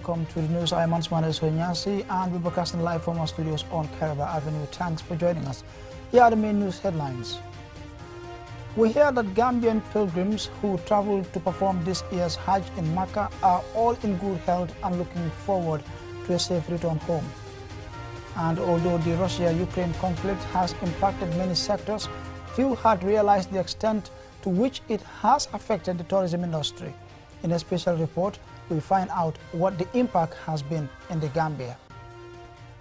welcome to the news. I am Ansman Sonyasi and we're broadcasting live from our studios on Caraba Avenue. Thanks for joining us. Here are the main news headlines. We hear that Gambian pilgrims who traveled to perform this year's Hajj in Mecca are all in good health and looking forward to a safe return home. And although the Russia-Ukraine conflict has impacted many sectors, few had realized the extent to which it has affected the tourism industry. In a special report, we find out what the impact has been in the Gambia.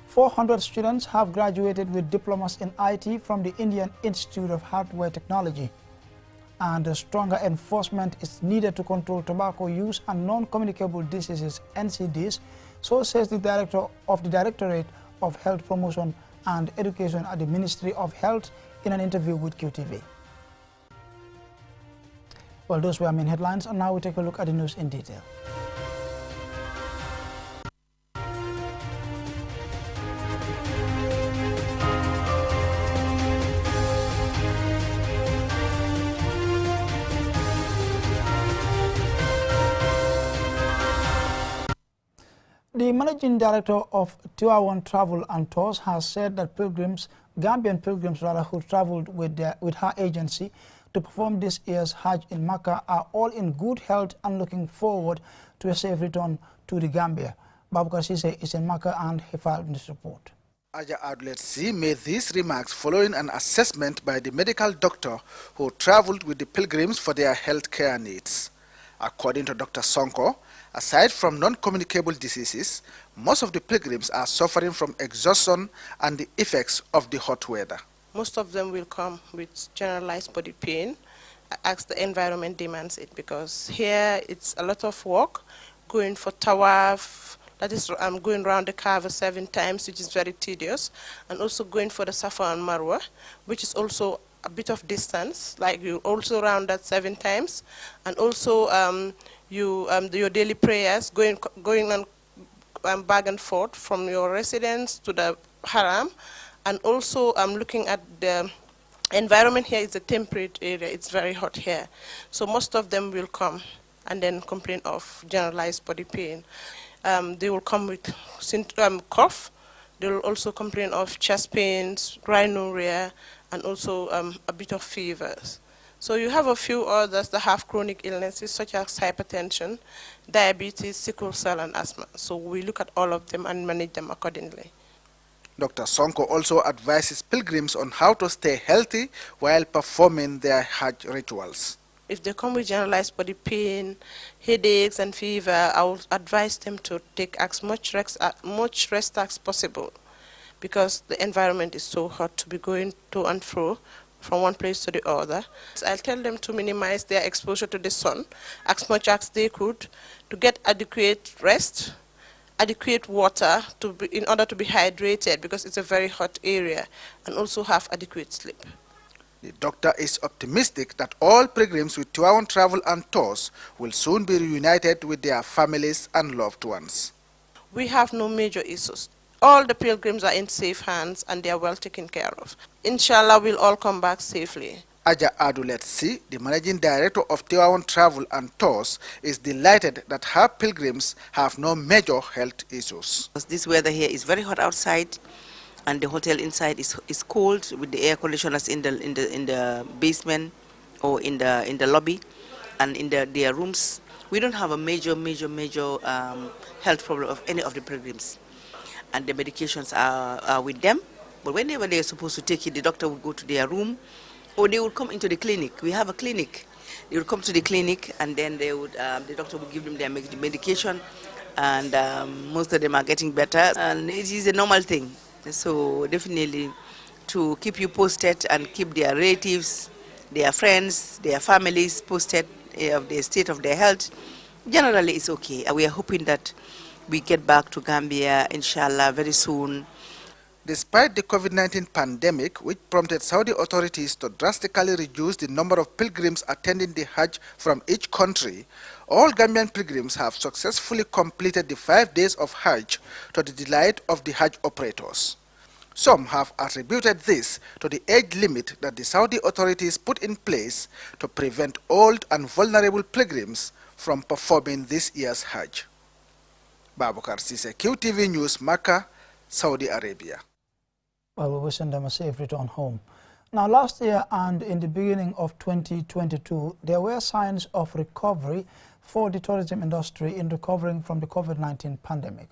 400 students have graduated with diplomas in IT from the Indian Institute of Hardware Technology. And a stronger enforcement is needed to control tobacco use and non-communicable diseases, NCDs, so says the director of the Directorate of Health Promotion and Education at the Ministry of Health in an interview with QTV. Well, those were our main headlines, and now we take a look at the news in detail. The managing director of Tiwawan Travel and Tours has said that Gambian pilgrims who traveled with her agency to perform this year's Hajj in Mecca are all in good health and looking forward to a safe return to the Gambia. Babukar Sise is in Mecca and he filed this report. Aja Adletsi made these remarks following an assessment by the medical doctor who traveled with the pilgrims for their health care needs. According to Dr. Sonko, aside from non-communicable diseases, most of the pilgrims are suffering from exhaustion and the effects of the hot weather. Most of them will come with generalized body pain as the environment demands it, because here it's a lot of work, going for tawaf, that is going around the Kaaba 7 times, which is very tedious, and also going for the Safa and Marwa, which is also a bit of distance, like you also round that 7 times, and also your daily prayers, going on back and forth from your residence to the haram, and also looking at the environment here is a temperate area, it's very hot here. So most of them will come and then complain of generalized body pain. They will come with cough, they will also complain of chest pains, rhinorrhea, and also a bit of fevers. So you have a few others that have chronic illnesses such as hypertension, diabetes, sickle cell, and asthma. So we look at all of them and manage them accordingly. Dr. Sonko also advises pilgrims on how to stay healthy while performing their Hajj rituals. If they come with generalized body pain, headaches, and fever, I will advise them to take as much rest as possible, because the environment is so hot to be going to and fro from one place to the other. I'll tell them to minimize their exposure to the sun as much as they could, to get adequate rest, adequate water in order to be hydrated, because it's a very hot area, and also have adequate sleep. The doctor is optimistic that all pilgrims with Tiwawan Travel and Tours will soon be reunited with their families and loved ones. We have no major issues. All the pilgrims are in safe hands and they are well taken care of. Inshallah, we'll all come back safely. Aja Aduletsi, the managing director of Tiwawan Travel and Tours, is delighted that her pilgrims have no major health issues. This weather here is very hot outside, and the hotel inside is cold with the air conditioners in the basement or in the lobby and in their rooms. We don't have a major health problem of any of the pilgrims, and the medications are with them. But whenever they are supposed to take it, the doctor will go to their room, or they would come into the clinic. We have a clinic. They would come to the clinic, and then they would the doctor would give them their medication, and most of them are getting better, and it is a normal thing. So definitely to keep you posted and keep their relatives, their friends, their families posted of the state of their health, generally it's okay. We are hoping that we get back to Gambia, inshallah, very soon. Despite the COVID-19 pandemic, which prompted Saudi authorities to drastically reduce the number of pilgrims attending the Hajj from each country, all Gambian pilgrims have successfully completed the 5 days of Hajj to the delight of the Hajj operators. Some have attributed this to the age limit that the Saudi authorities put in place to prevent old and vulnerable pilgrims from performing this year's Hajj. Babukar Sise, QTV News, Makkah, Saudi Arabia. Well, we wish them a safe return home. Now, last year and in the beginning of 2022, there were signs of recovery for the tourism industry in recovering from the COVID-19 pandemic.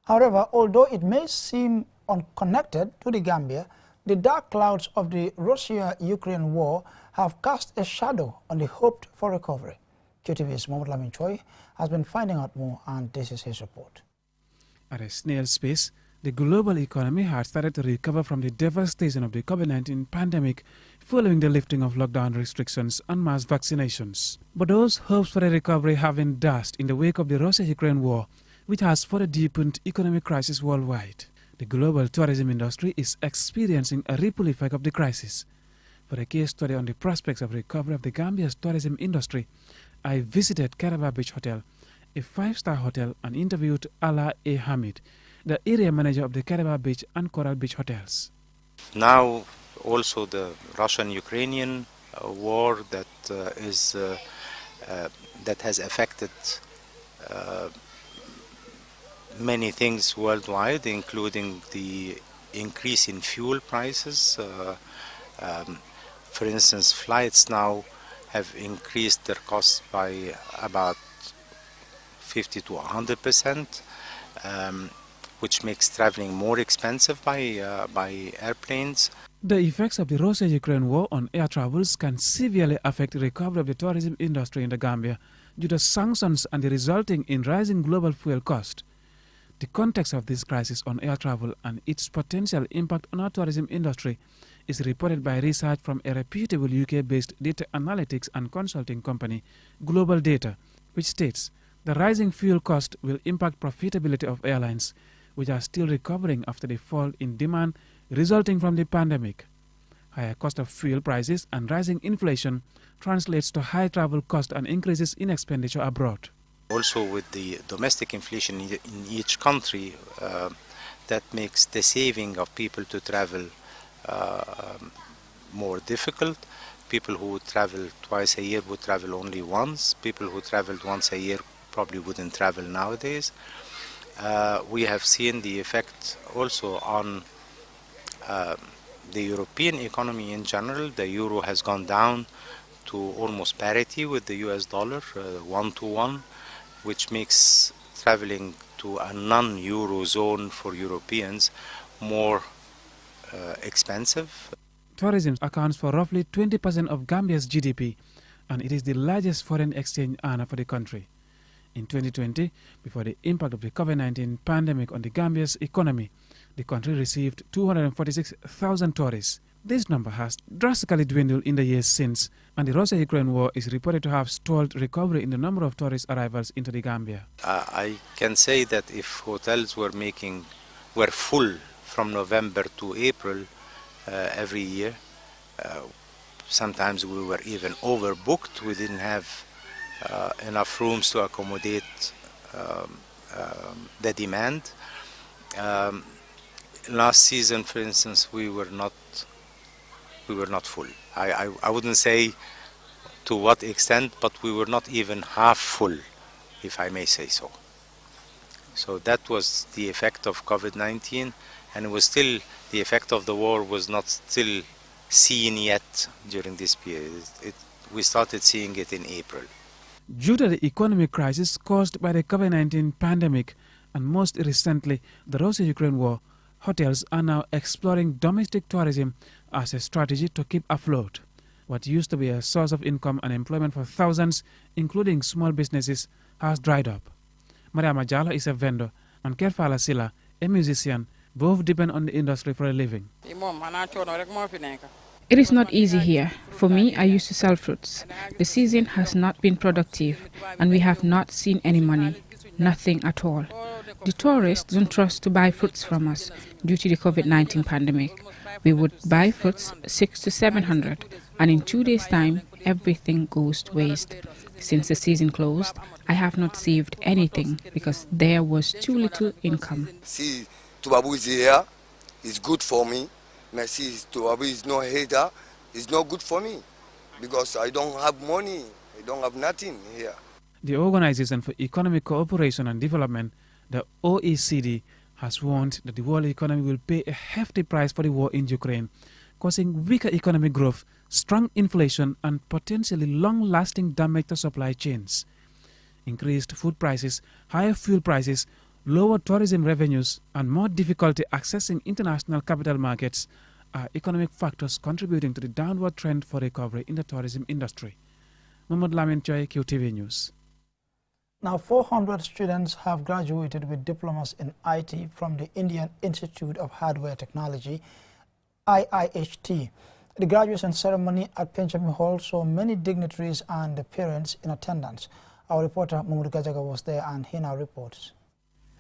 However, although it may seem unconnected to the Gambia, the dark clouds of the Russia-Ukraine war have cast a shadow on the hoped for recovery. QTV's Mohamed Lamin Choi has been finding out more, and this is his report. At a snail's pace, the global economy had started to recover from the devastation of the COVID-19 pandemic following the lifting of lockdown restrictions and mass vaccinations. But those hopes for a recovery have been dashed in the wake of the Russia-Ukraine war, which has further deepened economic crisis worldwide. The global tourism industry is experiencing a ripple effect of the crisis. For a case study on the prospects of recovery of the Gambia's tourism industry, I visited Caraba Beach Hotel, a five-star hotel, and interviewed Ala A. Hamid, the area manager of the Caraba Beach and Coral Beach hotels. Now also the Russian-Ukrainian war that has affected many things worldwide, including the increase in fuel prices. For instance, flights now have increased their costs by about 50 to 100%, which makes traveling more expensive by airplanes. The effects of the Russia-Ukraine war on air travels can severely affect the recovery of the tourism industry in the Gambia due to sanctions and the resulting in rising global fuel cost. The context of this crisis on air travel and its potential impact on our tourism industry is reported by research from a reputable UK-based data analytics and consulting company, Global Data, which states the rising fuel cost will impact profitability of airlines, which are still recovering after the fall in demand resulting from the pandemic. Higher cost of fuel prices and rising inflation translates to high travel cost and increases in expenditure abroad. Also with the domestic inflation in each country, that makes the saving of people to travel more difficult. People who travel twice a year would travel only once. People who traveled once a year probably wouldn't travel nowadays. We have seen the effect also on the European economy in general. The euro has gone down to almost parity with the US dollar, 1-to-1, which makes traveling to a non-euro zone for Europeans more expensive. Tourism accounts for roughly 20% of Gambia's GDP, and it is the largest foreign exchange earner for the country. In 2020, before the impact of the COVID-19 pandemic on the Gambia's economy, the country received 246,000 tourists. This number has drastically dwindled in the years since, and the Russia-Ukraine war is reported to have stalled recovery in the number of tourist arrivals into the Gambia. I can say that if hotels were full from November to April every year, sometimes we were even overbooked. We didn't have enough rooms to accommodate the demand. Last season, for instance, we were not full. I wouldn't say to what extent, but we were not even half full, if I may say so. So that was the effect of COVID-19, and it was still the effect of the war was not still seen yet during this period. We started seeing it in April. Due to the economic crisis caused by the COVID-19 pandemic and most recently the Russia-Ukraine war, hotels are now exploring domestic tourism as a strategy to keep afloat. What used to be a source of income and employment for thousands, including small businesses, has dried up. Maria Majala is a vendor, and Kerfala Silla, a musician, both depend on the industry for a living. It is not easy here. For me, I used to sell fruits. The season has not been productive, and we have not seen any money. Nothing at all. The tourists don't trust to buy fruits from us due to the COVID-19 pandemic. We would buy fruits 600 to 700, and in 2 days' time, everything goes to waste. Since the season closed, I have not saved anything because there was too little income. See, Tubabu is here. It's good for me. See, Tubabu is not here. It's not good for me because I don't have money. I don't have nothing here. The Organization for Economic Cooperation and Development The OECD has warned that the world economy will pay a hefty price for the war in Ukraine, causing weaker economic growth, strong inflation, and potentially long-lasting damage to supply chains. Increased food prices, higher fuel prices, lower tourism revenues, and more difficulty accessing international capital markets are economic factors contributing to the downward trend for recovery in the tourism industry. Mahmoud Lamin Choi, QTV News. Now, 400 students have graduated with diplomas in IT from the Indian Institute of Hardware Technology, IIHT. The graduation ceremony at Penchami Hall saw many dignitaries and the parents in attendance. Our reporter Mahmoud Gajaga was there and he now reports.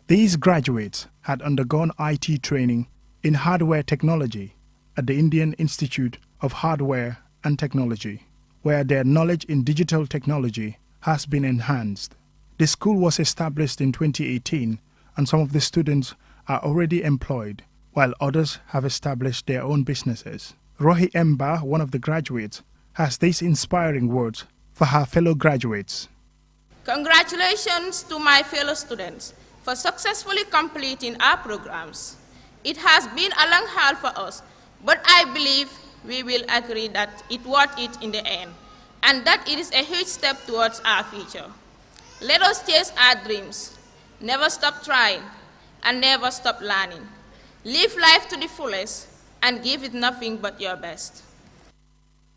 These graduates had undergone IT training in hardware technology at the Indian Institute of Hardware and Technology, where their knowledge in digital technology has been enhanced. The school was established in 2018 and some of the students are already employed, while others have established their own businesses. Rohi Emba, one of the graduates, has these inspiring words for her fellow graduates. Congratulations to my fellow students for successfully completing our programs. It has been a long haul for us, but I believe we will agree that it worth it in the end, and that it is a huge step towards our future. Let us chase our dreams, never stop trying, and never stop learning. Live life to the fullest, and give it nothing but your best.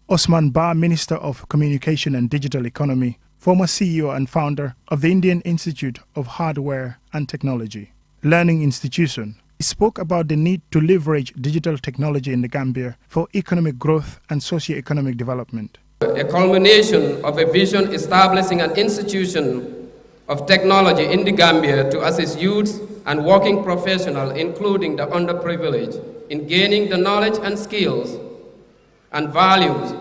Osman Ba, Minister of Communication and Digital Economy, former CEO and founder of the Indian Institute of Hardware and Technology, learning institution, spoke about the need to leverage digital technology in the Gambia for economic growth and socio-economic development. A culmination of a vision establishing an institution of technology in the Gambia to assist youths and working professionals, including the underprivileged, in gaining the knowledge and skills and values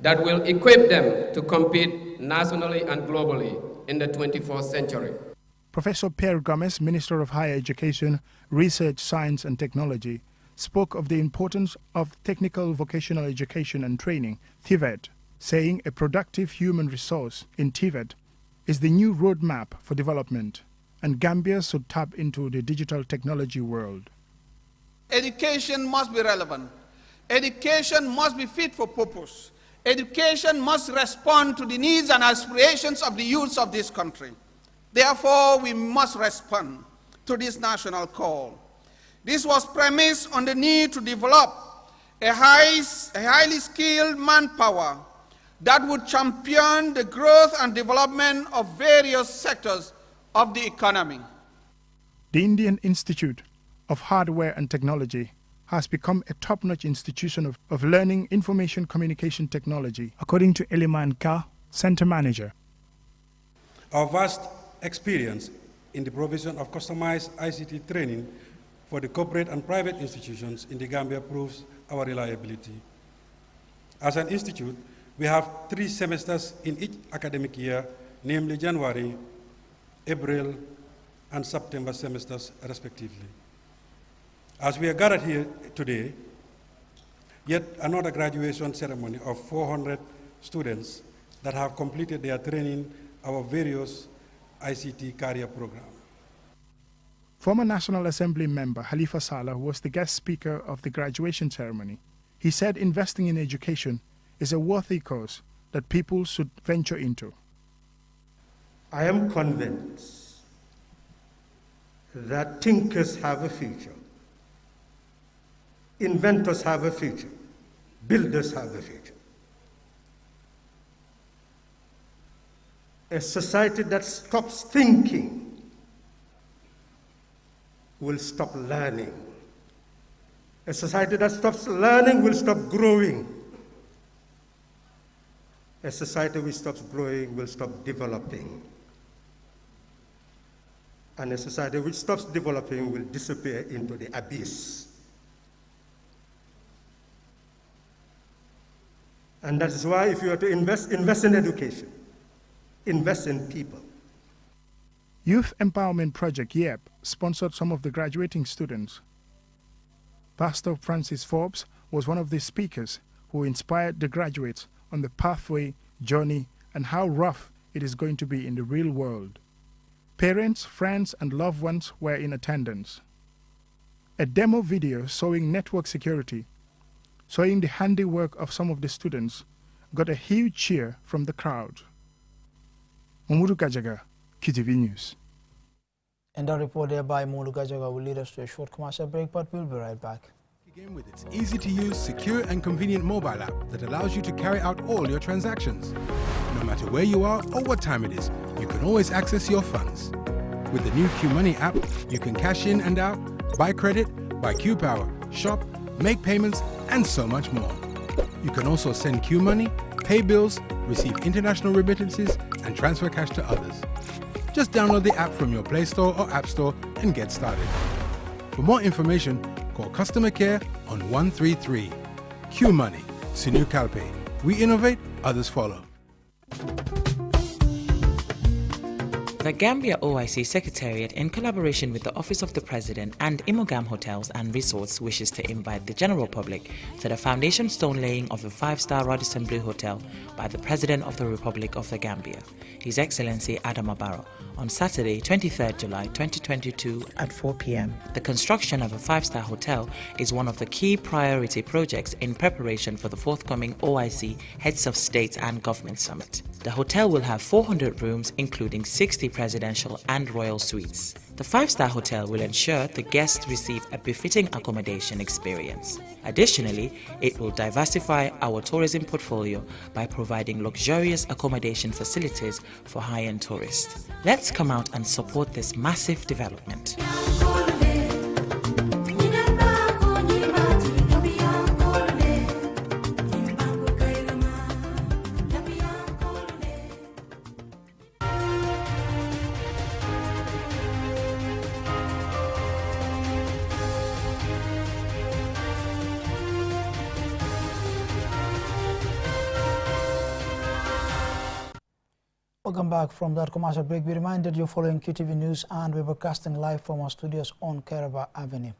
that will equip them to compete nationally and globally in the 21st century. Professor Pierre Gomez, Minister of Higher Education, Research, Science and Technology, spoke of the importance of technical vocational education and training, TVET, saying a productive human resource in TVET is the new roadmap for development, and Gambia should tap into the digital technology world. Education must be relevant. Education must be fit for purpose. Education must respond to the needs and aspirations of the youths of this country. Therefore, we must respond to this national call. This was premised on the need to develop a highly skilled manpower that would champion the growth and development of various sectors of the economy. The Indian Institute of Hardware and Technology has become a top-notch institution of learning information communication technology, according to Eliman Ka, Center Manager. Our vast experience in the provision of customized ICT training for the corporate and private institutions in the Gambia proves our reliability. As an institute, we have 3 semesters in each academic year, namely January, April, and September semesters, respectively. As we are gathered here today, yet another graduation ceremony of 400 students that have completed their training our various ICT career program. Former National Assembly member Halifa Saleh was the guest speaker of the graduation ceremony. He said investing in education is a worthy cause that people should venture into. I am convinced that thinkers have a future, inventors have a future, builders have a future. A society that stops thinking will stop learning. A society that stops learning will stop growing. A society which stops growing will stop developing. And a society which stops developing will disappear into the abyss. And that is why if you are to invest in education, invest in people. Youth Empowerment Project YEP sponsored some of the graduating students. Pastor Francis Forbes was one of the speakers who inspired the graduates on the pathway, journey, and how rough it is going to be in the real world. Parents, friends, and loved ones were in attendance. A demo video showing network security, showing the handiwork of some of the students, got a huge cheer from the crowd. Mamoudou Kajaga, KTV News. And that report there by Mamoudou Kajaga will lead us to a short commercial break, but we'll be right back. Begin with its easy-to-use, secure and convenient mobile app that allows you to carry out all your transactions. No matter where you are or what time it is, you can always access your funds. With the new Q Money app, you can cash in and out, buy credit, buy Q Power, shop, make payments, and so much more. You can also send Q Money, pay bills, receive international remittances, and transfer cash to others. Just download the app from your Play Store or App Store and get started. For more information, call customer care on 133. Q Money, Sinu Calpe. We innovate, others follow. The Gambia OIC Secretariat, in collaboration with the Office of the President and Imogam Hotels and Resorts, wishes to invite the general public to the foundation stone laying of a 5-star Radisson Blue Hotel by the President of the Republic of the Gambia, His Excellency Adama Barrow, on Saturday, 23rd July 2022 at 4 p.m. The construction of a 5-star hotel is one of the key priority projects in preparation for the forthcoming OIC Heads of State and Government Summit. The hotel will have 400 rooms, including 60 presidential and royal suites. The 5-star hotel will ensure the guests receive a befitting accommodation experience. Additionally, it will diversify our tourism portfolio by providing luxurious accommodation facilities for high-end tourists. Let's come out and support this massive development. Welcome back from that commercial break. We reminded you're following QTV News and we're broadcasting live from our studios on Kairaba Avenue.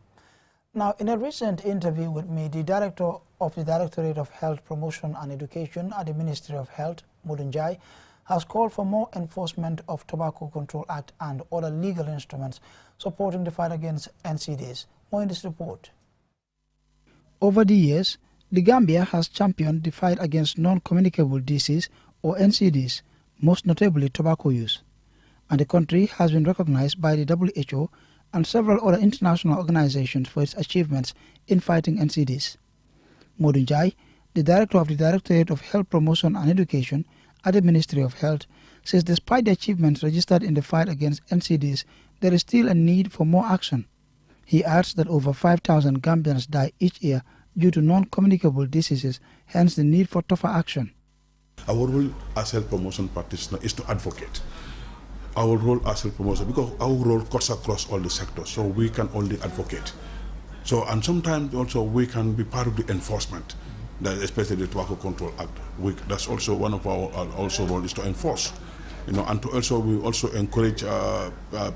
Now, in a recent interview with me, the director of the Directorate of Health Promotion and Education at the Ministry of Health, Mudunjai, has called for more enforcement of Tobacco Control Act and other legal instruments supporting the fight against NCDs. More in this report. Over the years, the Gambia has championed the fight against non-communicable disease or NCDs, most notably tobacco use, and the country has been recognized by the WHO and several other international organizations for its achievements in fighting NCDs. Modunjai, the director of the Directorate of Health Promotion and Education at the Ministry of Health, says despite the achievements registered in the fight against NCDs, there is still a need for more action. He adds that over 5,000 Gambians die each year due to non-communicable diseases, hence the need for tougher action. Our role as health promotion practitioner is to advocate. Our role as health promoter, because our role cuts across all the sectors, so we can only advocate. So, and sometimes also we can be part of the enforcement, that especially the Tobacco Control Act. That's also one of our also role is to enforce, and to also we also encourage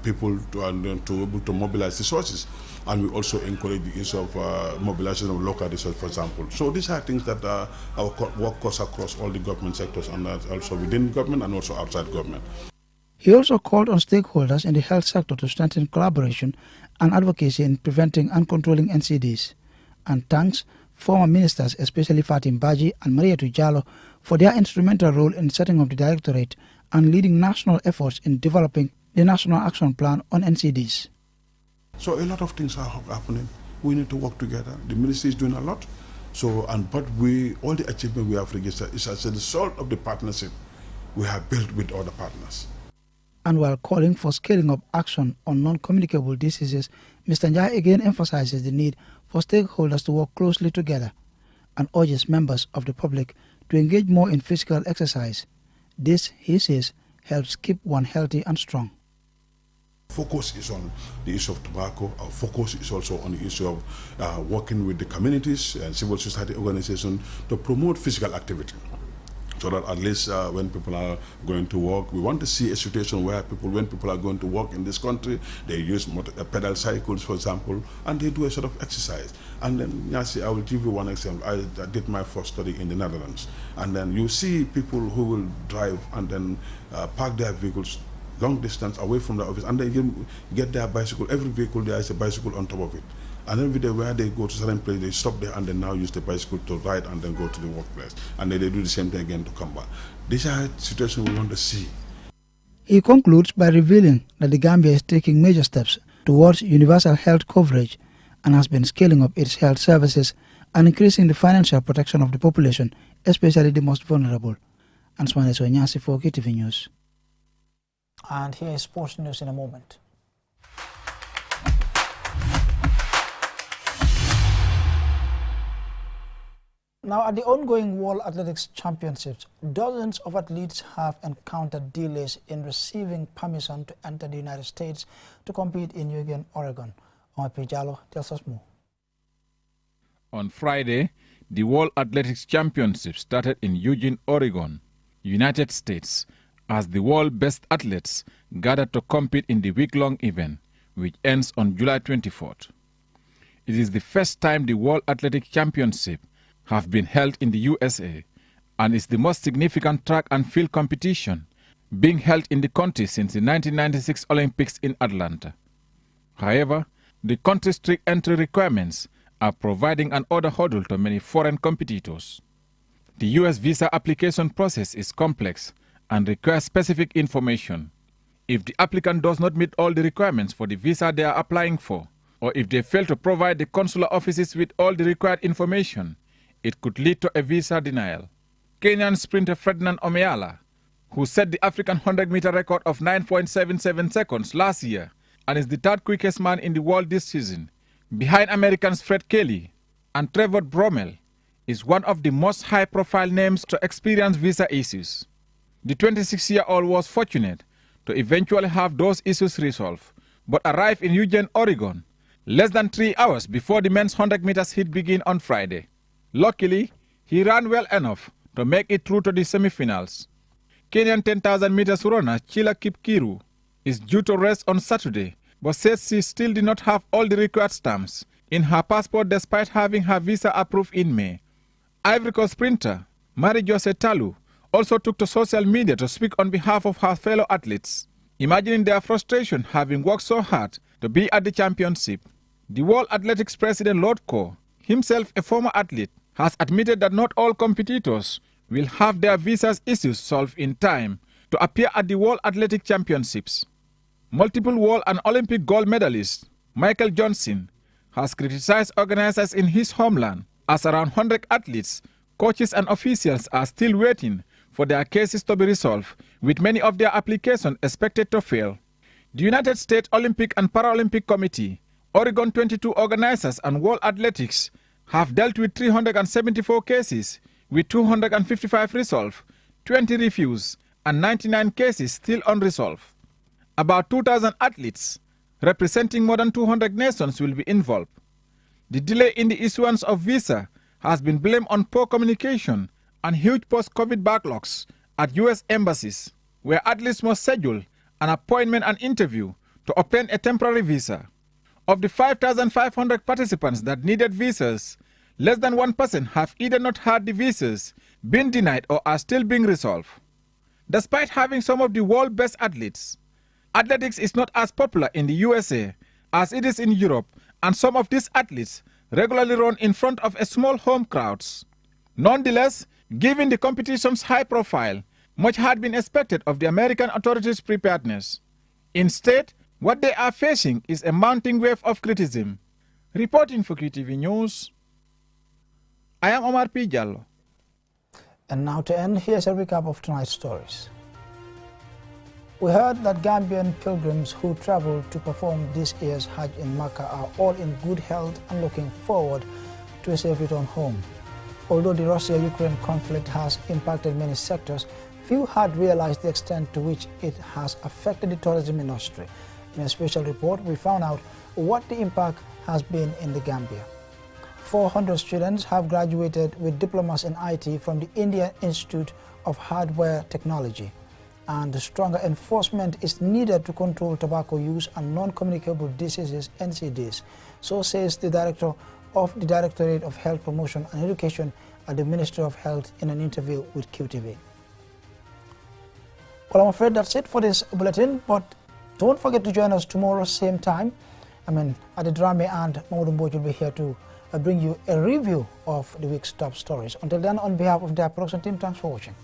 people to able to mobilize resources. And we also encourage the use of mobilization of local research, for example. So these are things that our work goes across all the government sectors, and also within government and also outside government. He also called on stakeholders in the health sector to strengthen collaboration and advocacy in preventing and controlling NCDs, and thanks former ministers, especially Fatim Baji and Maria Tujalo, for their instrumental role in setting up the directorate and leading national efforts in developing the National Action Plan on NCDs. So a lot of things are happening. We need to work together. The ministry is doing a lot. So, but all the achievement we have registered is as a result of the partnership we have built with other partners. And while calling for scaling up action on non-communicable diseases, Mr. Njai again emphasizes the need for stakeholders to work closely together and urges members of the public to engage more in physical exercise. This, he says, helps keep one healthy and strong. Focus is on the issue of tobacco. Our focus is also on the issue of working with the communities and civil society organizations to promote physical activity. So that at least when people are going to work, we want to see a situation where when people are going to work in this country, they use pedal cycles, for example, and they do a sort of exercise. And then, I will give you one example. I did my first study in the Netherlands. And then you see people who will drive and then park their vehicles long distance away from the office, and they get their bicycle. Every vehicle there is a bicycle on top of it. And every day where they go to certain place, they stop there and then now use the bicycle to ride and then go to the workplace. And then they do the same thing again to come back. These are situations we want to see. He concludes by revealing that the Gambia is taking major steps towards universal health coverage and has been scaling up its health services and increasing the financial protection of the population, especially the most vulnerable. Answane Sonyasi for KTV News. And here is sports news in a moment. Now, at the ongoing World Athletics Championships, dozens of athletes have encountered delays in receiving permission to enter the United States to compete in Eugene, Oregon. Omar Pijalo tells us more. On Friday, the World Athletics Championships started in Eugene, Oregon, United States, as the world's best athletes gathered to compete in the week-long event, which ends on July 24th. It is the first time the World Athletics Championship have been held in the USA and is the most significant track and field competition being held in the country since the 1996 Olympics in Atlanta. However, the country's strict entry requirements are providing an other hurdle to many foreign competitors. The U.S. visa application process is complex and requires specific information. If the applicant does not meet all the requirements for the visa they are applying for, or if they fail to provide the consular offices with all the required information, it could lead to a visa denial. Kenyan sprinter Ferdinand Omeala, who set the African 100-meter record of 9.77 seconds last year and is the third quickest man in the world this season, behind Americans Fred Kelly and Trevor Bromell, is one of the most high-profile names to experience visa issues. The 26-year-old was fortunate to eventually have those issues resolved, but arrived in Eugene, Oregon, less than 3 hours before the men's 100 meters heat began on Friday. Luckily, he ran well enough to make it through to the semifinals. Kenyan 10,000 meters runner Chila Kipkiru is due to rest on Saturday, but says she still did not have all the required stamps in her passport despite having her visa approved in May. Ivory Coast sprinter Marie-José Talu also took to social media to speak on behalf of her fellow athletes, imagining their frustration having worked so hard to be at the championship. The World Athletics president Lord Coe, himself a former athlete, has admitted that not all competitors will have their visas issues solved in time to appear at the World Athletic Championships. Multiple world and Olympic gold medalist Michael Johnson has criticized organizers in his homeland as around 100 athletes, coaches and officials are still waiting for their cases to be resolved, with many of their applications expected to fail. The United States Olympic and Paralympic Committee, Oregon 22 organizers and World Athletics have dealt with 374 cases, with 255 resolved, 20 refused, and 99 cases still unresolved. About 2,000 athletes, representing more than 200 nations, will be involved. The delay in the issuance of visa has been blamed on poor communication and huge post-COVID backlogs at U.S. embassies, where athletes must schedule an appointment and interview to obtain a temporary visa. Of the 5,500 participants that needed visas, less than 1% have either not had the visas, been denied, or are still being resolved. Despite having some of the world's best athletes, athletics is not as popular in the USA as it is in Europe, and some of these athletes regularly run in front of a small home crowds. Nonetheless, given the competition's high profile, much had been expected of the American authorities' preparedness. Instead, what they are facing is a mounting wave of criticism. Reporting for QTV News, I am Omar P. Jallo. And now to end, here's a recap of tonight's stories. We heard that Gambian pilgrims who traveled to perform this year's Hajj in Makkah are all in good health and looking forward to a safe return home. Although the Russia-Ukraine conflict has impacted many sectors, few had realized the extent to which it has affected the tourism industry. In a special report, we found out what the impact has been in the Gambia. 400 students have graduated with diplomas in IT from the Indian Institute of Hardware Technology, and stronger enforcement is needed to control tobacco use and non-communicable diseases, NCDs. So says the director of the Directorate of Health Promotion and Education at the Ministry of Health in an interview with QTV. Well, I'm afraid that's it for this bulletin, but don't forget to join us tomorrow, same time. Adi Drame and Mamadou Mboj will be here to bring you a review of the week's top stories. Until then, on behalf of the production team, thanks for watching.